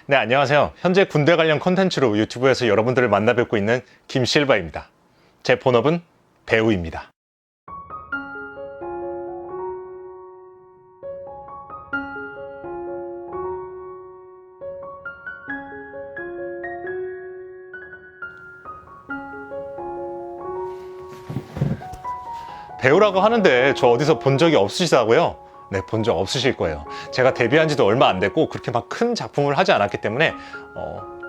네, 안녕하세요. 현재 군대 관련 콘텐츠로 유튜브에서 여러분들을 만나 뵙고 있는 김실바입니다. 제 본업은 배우입니다. 배우라고 하는데 저 어디서 본 적이 없으시다고요? 네, 본 적 없으실 거예요. 제가 데뷔한 지도 얼마 안 됐고 그렇게 막 큰 작품을 하지 않았기 때문에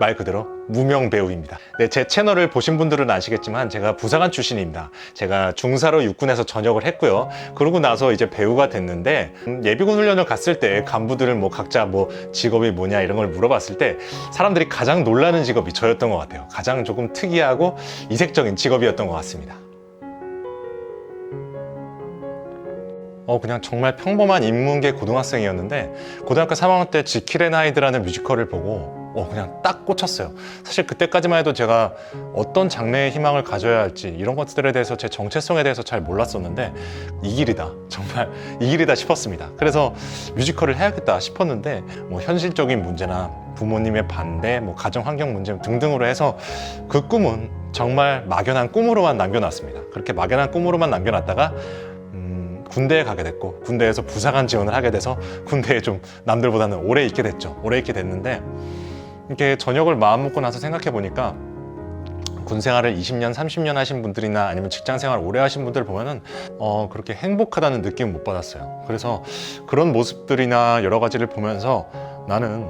말 그대로 무명 배우입니다. 네, 제 채널을 보신 분들은 아시겠지만 제가 부사관 출신입니다. 제가 중사로 육군에서 전역을 했고요. 그러고 나서 이제 배우가 됐는데 예비군 훈련을 갔을 때 간부들을 각자 직업이 뭐냐 이런 걸 물어봤을 때 사람들이 가장 놀라는 직업이 저였던 것 같아요. 가장 조금 특이하고 이색적인 직업이었던 것 같습니다. 그냥 정말 평범한 인문계 고등학생이었는데 고등학교 3학년 때 지킬앤 하이드라는 뮤지컬을 보고 그냥 딱 꽂혔어요. 사실 그때까지만 해도 제가 어떤 장래의 희망을 가져야 할지 이런 것들에 대해서 제 정체성에 대해서 잘 몰랐었는데 이 길이다, 정말 이 길이다 싶었습니다. 그래서 뮤지컬을 해야겠다 싶었는데 현실적인 문제나 부모님의 반대, 가정 환경 문제 등등으로 해서 그 꿈은 정말 막연한 꿈으로만 남겨놨습니다. 그렇게 막연한 꿈으로만 남겨놨다가 군대에 가게 됐고 군대에서 부사관 지원을 하게 돼서 군대에 좀 남들보다는 오래 있게 됐죠. 오래 있게 됐는데 이렇게 전역을 마음먹고 나서 생각해 보니까 군 생활을 20년, 30년 하신 분들이나 아니면 직장 생활 오래 하신 분들 보면은 그렇게 행복하다는 느낌 못 받았어요. 그래서 그런 모습들이나 여러 가지를 보면서 나는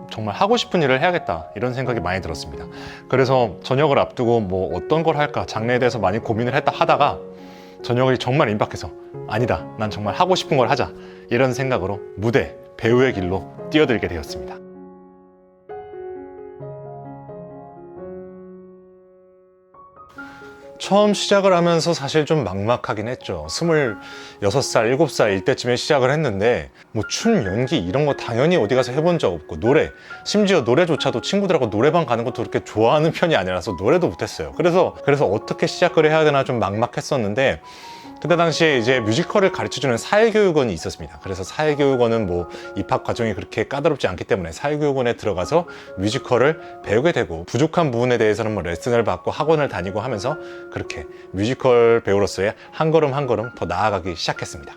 정말 하고 싶은 일을 해야겠다 이런 생각이 많이 들었습니다. 그래서 전역을 앞두고 어떤 걸 할까 장래에 대해서 많이 고민을 하다가 전역이 정말 임박해서 아니다, 난 정말 하고 싶은 걸 하자 이런 생각으로 무대, 배우의 길로 뛰어들게 되었습니다. 처음 시작을 하면서 사실 좀 막막하긴 했죠. 26살, 7살 이때쯤에 시작을 했는데 춤, 연기 이런 거 당연히 어디 가서 해본 적 없고 노래, 심지어 노래조차도 친구들하고 노래방 가는 것도 그렇게 좋아하는 편이 아니라서 노래도 못했어요. 그래서 어떻게 시작을 해야 되나 좀 막막했었는데 그때 당시에 이제 뮤지컬을 가르쳐주는 사회교육원이 있었습니다. 그래서 사회교육원은 입학 과정이 그렇게 까다롭지 않기 때문에 사회교육원에 들어가서 뮤지컬을 배우게 되고 부족한 부분에 대해서는 레슨을 받고 학원을 다니고 하면서 그렇게 뮤지컬 배우로서의 한 걸음 한 걸음 더 나아가기 시작했습니다.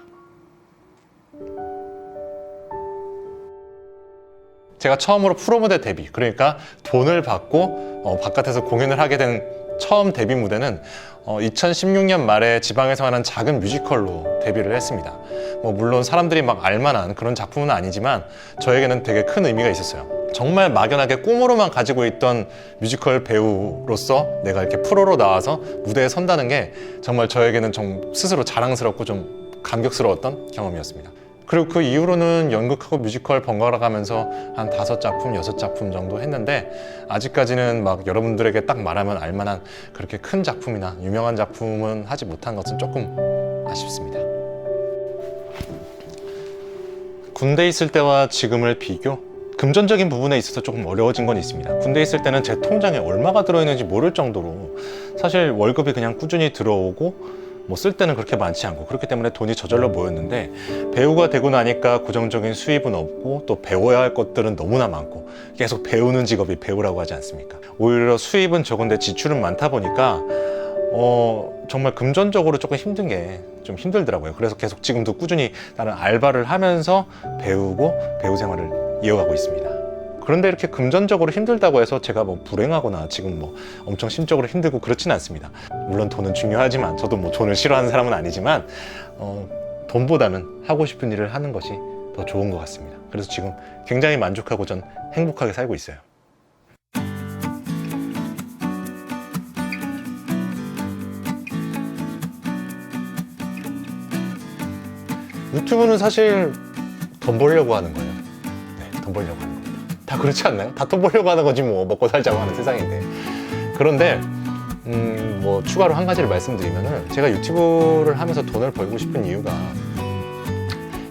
제가 처음으로 프로무대 데뷔, 그러니까 돈을 받고 바깥에서 공연을 하게 된 처음 데뷔 무대는 2016년 말에 지방에서 하는 작은 뮤지컬로 데뷔를 했습니다. 물론 사람들이 알만한 그런 작품은 아니지만 저에게는 되게 큰 의미가 있었어요. 정말 막연하게 꿈으로만 가지고 있던 뮤지컬 배우로서 내가 이렇게 프로로 나와서 무대에 선다는 게 정말 저에게는 좀 스스로 자랑스럽고 좀 감격스러웠던 경험이었습니다. 그리고 그 이후로는 연극하고 뮤지컬 번갈아 가면서 한 5작품, 6작품 정도 했는데 아직까지는 여러분들에게 딱 말하면 알만한 그렇게 큰 작품이나 유명한 작품은 하지 못한 것은 조금 아쉽습니다. 군대에 있을 때와 지금을 비교? 금전적인 부분에 있어서 조금 어려워진 건 있습니다. 군대에 있을 때는 제 통장에 얼마가 들어있는지 모를 정도로 사실 월급이 그냥 꾸준히 들어오고 쓸 때는 그렇게 많지 않고 그렇기 때문에 돈이 저절로 모였는데 배우가 되고 나니까 고정적인 수입은 없고 또 배워야 할 것들은 너무나 많고 계속 배우는 직업이 배우라고 하지 않습니까? 오히려 수입은 적은데 지출은 많다 보니까 정말 금전적으로 조금 힘든 게 좀 힘들더라고요. 그래서 계속 지금도 꾸준히 나는 알바를 하면서 배우고 배우 생활을 이어가고 있습니다. 그런데 이렇게 금전적으로 힘들다고 해서 제가 불행하거나 지금 엄청 심적으로 힘들고 그렇지는 않습니다. 물론 돈은 중요하지만 저도 돈을 싫어하는 사람은 아니지만 돈보다는 하고 싶은 일을 하는 것이 더 좋은 것 같습니다. 그래서 지금 굉장히 만족하고 전 행복하게 살고 있어요. 유튜브는 사실 돈 벌려고 하는 거예요. 네, 돈 벌려고 하는 겁니다. 다 그렇지 않나요? 다 돈 벌려고 하는 거지 먹고 살자고 하는 세상인데. 그런데 추가로 한 가지를 말씀드리면은 제가 유튜브를 하면서 돈을 벌고 싶은 이유가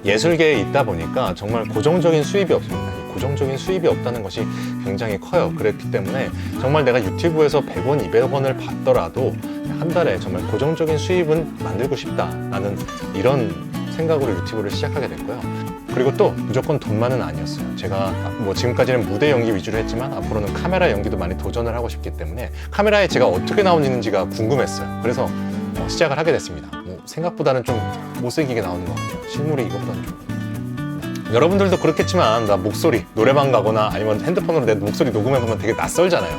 예술계에 있다 보니까 정말 고정적인 수입이 없습니다. 고정적인 수입이 없다는 것이 굉장히 커요. 그랬기 때문에 정말 내가 유튜브에서 100원, 200원을 받더라도 한 달에 정말 고정적인 수입은 만들고 싶다 라는 이런 생각으로 유튜브를 시작하게 됐고요. 그리고 또 무조건 돈만은 아니었어요. 제가 뭐 지금까지는 무대 연기 위주로 했지만 앞으로는 카메라 연기도 많이 도전을 하고 싶기 때문에 카메라에 제가 어떻게 나오는지가 궁금했어요. 그래서 시작을 하게 됐습니다. 뭐 생각보다는 좀 못생기게 나오는 것 같아요. 실물이 이것보다는 좀. 여러분들도 그렇겠지만 나 목소리, 노래방 가거나 아니면 핸드폰으로 내 목소리 녹음해보면 되게 낯설잖아요.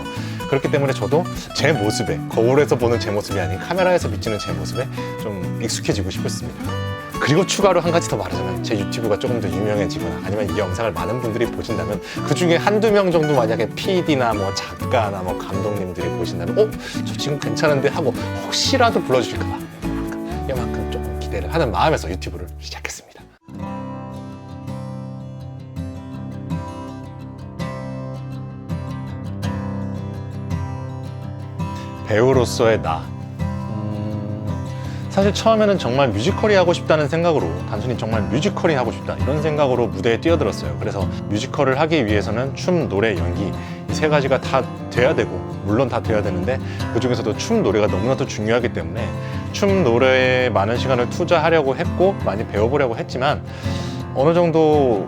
그렇기 때문에 저도 제 모습에, 거울에서 보는 제 모습이 아닌 카메라에서 비치는 제 모습에 좀 익숙해지고 싶었습니다. 그리고 추가로 한 가지 더 말하자면 제 유튜브가 조금 더 유명해지거나 아니면 이 영상을 많은 분들이 보신다면 그 중에 한두 명 정도 만약에 PD나 뭐 작가나 뭐 감독님들이 보신다면 저 지금 괜찮은데 하고 혹시라도 불러주실까봐 이만큼 조금 기대를 하는 마음에서 유튜브를 시작했습니다. 배우로서의 나. 사실 처음에는 정말 뮤지컬이 하고 싶다는 생각으로, 단순히 정말 뮤지컬이 하고 싶다 이런 생각으로 무대에 뛰어들었어요. 그래서 뮤지컬을 하기 위해서는 춤, 노래, 연기 이 세 가지가 다 돼야 되고, 물론 다 돼야 되는데 그 중에서도 춤, 노래가 너무나도 중요하기 때문에 춤, 노래에 많은 시간을 투자하려고 했고 많이 배워보려고 했지만 어느 정도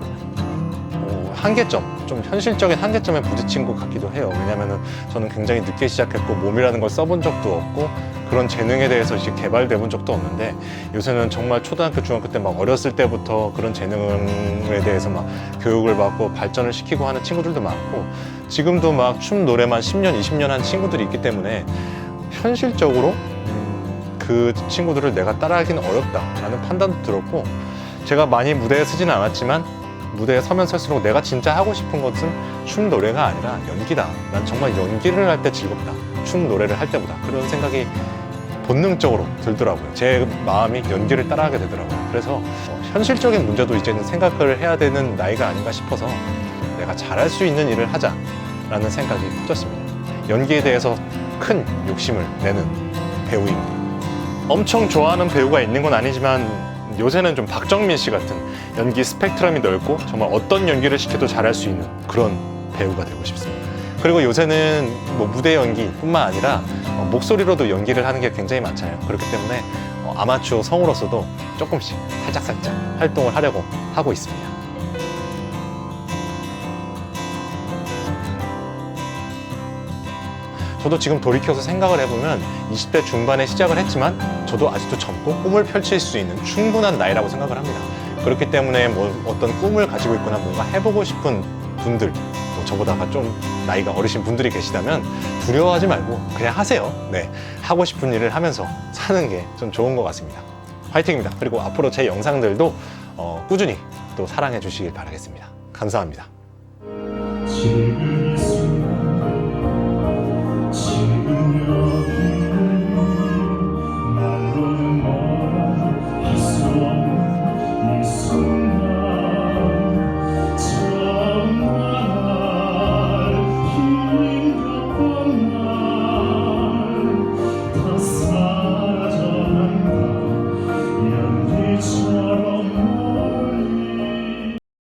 한계점, 좀 현실적인 한계점에 부딪힌 것 같기도 해요. 왜냐면은 저는 굉장히 늦게 시작했고 몸이라는 걸 써본 적도 없고 그런 재능에 대해서 이제 개발돼 본 적도 없는데, 요새는 정말 초등학교, 중학교 때 막 어렸을 때부터 그런 재능에 대해서 막 교육을 받고 발전을 시키고 하는 친구들도 많고, 지금도 막 춤, 노래만 10년, 20년 한 친구들이 있기 때문에 현실적으로 그 친구들을 내가 따라하기는 어렵다라는 판단도 들었고, 제가 많이 무대에 서지는 않았지만 무대에 서면 설수록 내가 진짜 하고 싶은 것은 춤, 노래가 아니라 연기다. 난 정말 연기를 할 때 즐겁다. 춤, 노래를 할 때보다. 그런 생각이 본능적으로 들더라고요. 제 마음이 연기를 따라하게 되더라고요. 그래서 현실적인 문제도 이제는 생각을 해야 되는 나이가 아닌가 싶어서 내가 잘할 수 있는 일을 하자라는 생각이 커졌습니다. 연기에 대해서 큰 욕심을 내는 배우입니다. 엄청 좋아하는 배우가 있는 건 아니지만 요새는 좀 박정민 씨 같은 연기 스펙트럼이 넓고 정말 어떤 연기를 시켜도 잘할 수 있는 그런 배우가 되고 싶습니다. 그리고 요새는 뭐 무대 연기뿐만 아니라 목소리로도 연기를 하는 게 굉장히 많잖아요. 그렇기 때문에 아마추어 성우로서도 조금씩 살짝살짝 활동을 하려고 하고 있습니다. 저도 지금 돌이켜서 생각을 해보면 20대 중반에 시작을 했지만 저도 아직도 젊고 꿈을 펼칠 수 있는 충분한 나이라고 생각을 합니다. 그렇기 때문에 뭐 어떤 꿈을 가지고 있거나 뭔가 해보고 싶은 분들, 뭐 저보다가 좀 나이가 어리신 분들이 계시다면 두려워하지 말고 그냥 하세요. 네, 하고 싶은 일을 하면서 사는 게 좀 좋은 것 같습니다. 화이팅입니다. 그리고 앞으로 제 영상들도 꾸준히 또 사랑해 주시길 바라겠습니다. 감사합니다.